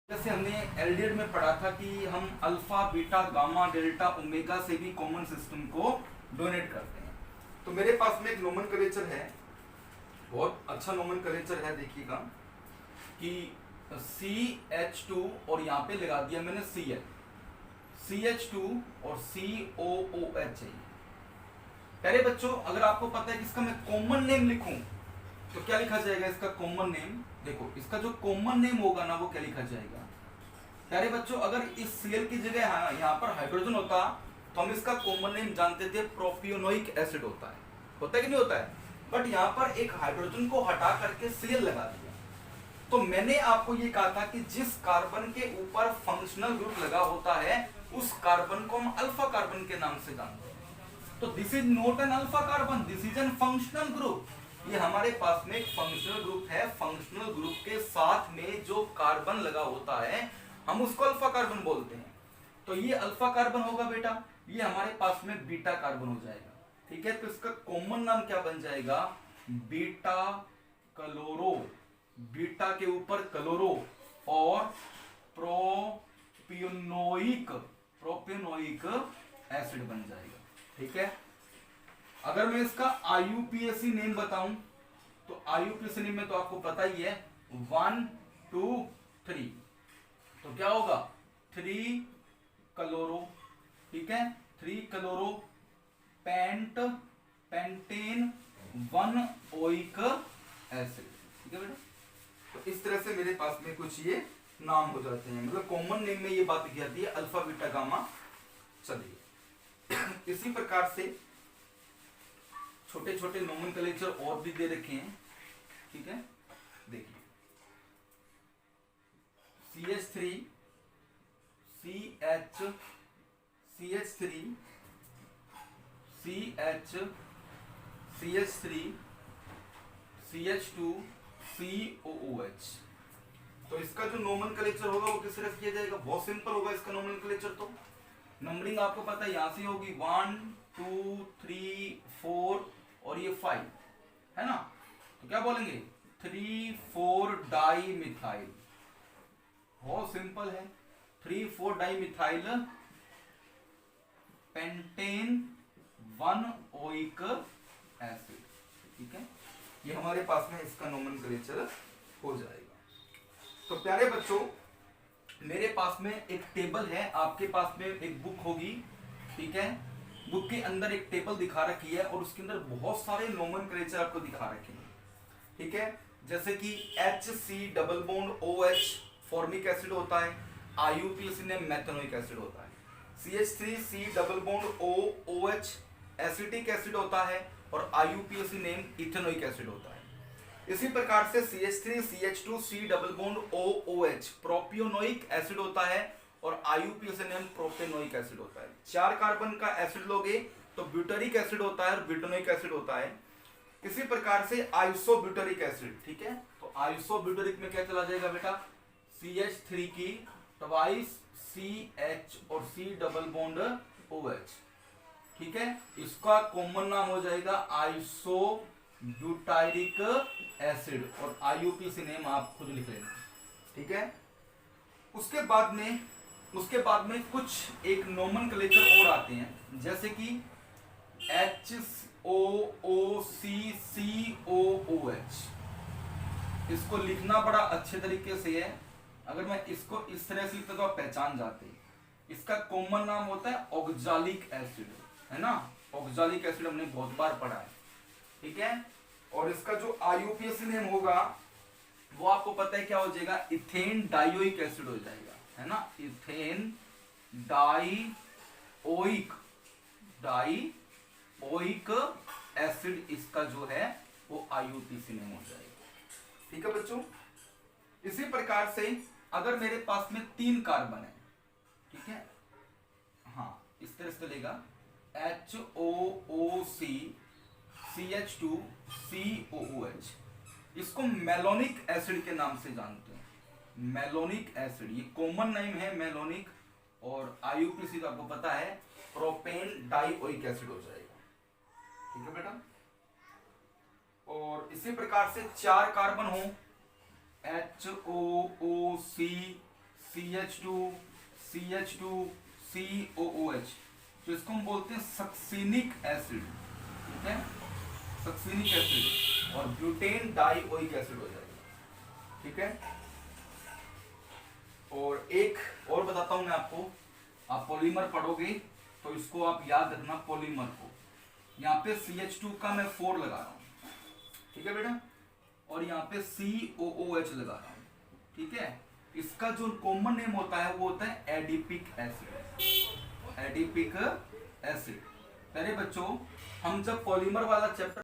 जैसे हमने एलडीएड में पढ़ा था कि हम alpha beta gamma delta omega से भी कॉमन सिस्टम को डोनेट करते हैं। तो मेरे पास में एक नोमेनक्लेचर है, बहुत अच्छा नोमेनक्लेचर है। देखिएगा कि CH2 और यहाँ पे लगा दिया मैंने Cl, CH2 और COOH है। पहले बच्चों अगर आपको पता है कि इसका मैं कॉमन नेम लिखूं तो क्या लिखा जाएगा? इसका कॉमन नेम देखो, इसका जो कॉमन नेम होगा ना वो क्या लिखा जाएगा? प्यारे बच्चों अगर इस Cl की जगह यहाँ पर हाइड्रोजन होता तो हम इसका कॉमन नेम जानते थे प्रोपियोनोइक एसिड होता है कि नहीं होता है। बट यहाँ पर एक हाइड्रोजन को हटा करके Cl लगा दिया। तो मैंने आपको ये कहा था कि जिस कार्बन के ऊपर फंक्शनल ग्रुप लगा होता है उस कार्बन को हम अल्फा कार्बन के नाम से जानते हैं। तो this is not an alpha carbon, this is an functional group. ये हमारे पास में एक फंक्शनल ग्रुप है। फंक्शनल ग्रुप के साथ में जो कार्बन लगा होता है हम उसको अल्फा कार्बन बोलते हैं। तो ये अल्फा कार्बन होगा बेटा, ये हमारे पास में बीटा कार्बन हो जाएगा। ठीक है, तो इसका कॉमन नाम क्या बन जाएगा? Beta chloro. बीटा के ऊपर क्लोरो और प्रोपियोनोइक एसिड बन जाएगा। ठीक है, अगर मैं इसका IUPAC नेम बताऊं तो IUPAC नेम में तो आपको पता ही है 1 2 3, तो क्या होगा? 3 क्लोरो। ठीक है, 3 क्लोरो पेंटेन 1 ओइक एसिड। ठीक है बेटा, तो इस तरह से मेरे पास में कुछ ये नाम हो जाते हैं, मतलब कॉमन नेम में ये बात की जाती है अल्फा बीटा गामा। चलिए इसी प्रकार से छोटे छोटे नोमेनक्लेचर और भी दे रखे हैं। ठीक है, देखिए CH3 CH CH3 CH CH3 CH2 COOH। तो इसका जो नोमेनक्लेचर होगा वो किस तरह से किया जाएगा? बहुत सिंपल होगा इसका नोमेनक्लेचर। तो नंबरिंग आपको पता है, यहां से होगी 1 2 3 4 और ये 5 है ना। तो क्या बोलेंगे? 3 4 डाई मिथाइल। बहुत सिंपल है, 3 4 di methyl pentane 1 oic acid. ठीक है, ये हमारे पास में इसका नोमेनक्लेचर हो जाएगा। तो प्यारे बच्चों मेरे पास में एक टेबल है, आपके पास में एक बुक होगी। ठीक है, बुक के अंदर एक टेबल दिखा रखी है और उसके अंदर बहुत सारे नोमेनक्लेचर आपको दिखा रखे हैं। ठीक है, जैसे कि HC double bond OH formic acid होता है, IUPAC ने मेथनोइक एसिड होता है, CH3C double bond OH acetic acid होता है और IUPAC नेम इथेनोइक एसिड होता है। इसी प्रकार से CH3CH2C double bond OOH propionic acid होता है और IUPAC नेम प्रोपेनोइक एसिड होता है। 4 कार्बन का एसिड लोगे तो ब्यूटेरिक एसिड होता है और ब्यूटेनोइक एसिड होता है। इसी प्रकार से आइसोब्यूटेरिक एसिड। ठीक है, तो आइसोब्यूटेरिक में क्या चला जाएगा बेटा? CH3 की ट्वाइस CH और C डबल बॉन्ड OH। ठीक है, इसका कॉमन नाम हो जाएगा आइसोब्यूटाइरिक एसिड और IUPAC नेम आप खुद लिख लेना। ठीक है, उसके बाद में कुछ एक नोमेनक्लेचर और आते हैं, जैसे कि HOOCCOOH। इसको लिखना बड़ा अच्छे तरीके से है, अगर मैं इसको इस तरह से लिखता तो आप पहचान जाते। इसका कॉमन नाम होता है ऑक्जालिक एसिड, है ना। ऑक्जालिक एसिड हमने बहुत बार पढ़ा है। ठीक है, और इसका जो IUPAC नेम होगा वो आपको पता है क्या हो जाएगा? इथेन डाइओइक एसिड हो जाएगा, है ना। इथेन डाइओइक एसिड इसका जो है वो IUPAC नेम हो जाएगा। ठीक है बच्चों, इसी प्रकार से अगर मेरे पास में 3 कार्बन है, ठीक है, हाँ इस तरह से चलेगा HOOC CH2 COOH। इसको मेलोनिक एसिड के नाम से जानते हैं, मेलोनिक एसिड। ये कॉमन नेम है मेलोनिक और IUPAC का आपको पता है प्रोपेन डाइओइक एसिड हो जाएगा। ठीक है बेटा, और इसी प्रकार से 4 कार्बन हो HOOC CH2COOH, तो इसको हम बोलते हैं सक्सिनिक एसिड, ठीक है, सक्सिनिक एसिड, और ब्यूटेन डाइओइक एसिड हो जाएगा, ठीक है। और एक और बताता हूं मैं आपको, आप पॉलीमर पढ़ोगे तो इसको आप याद रखना, पॉलीमर को यहाँ पे CH2 का मैं 4 लगा रहा हूं, ठीक है बेटा, और यहाँ पे COOH लगा रहा हूं, ठीक है। इसका जो कॉमन नेम होता है वो होता है एडिपिक एसिड, एडिपिक एसिड। पहले बच्चों हम जब पॉलीमर वाला चैप्टर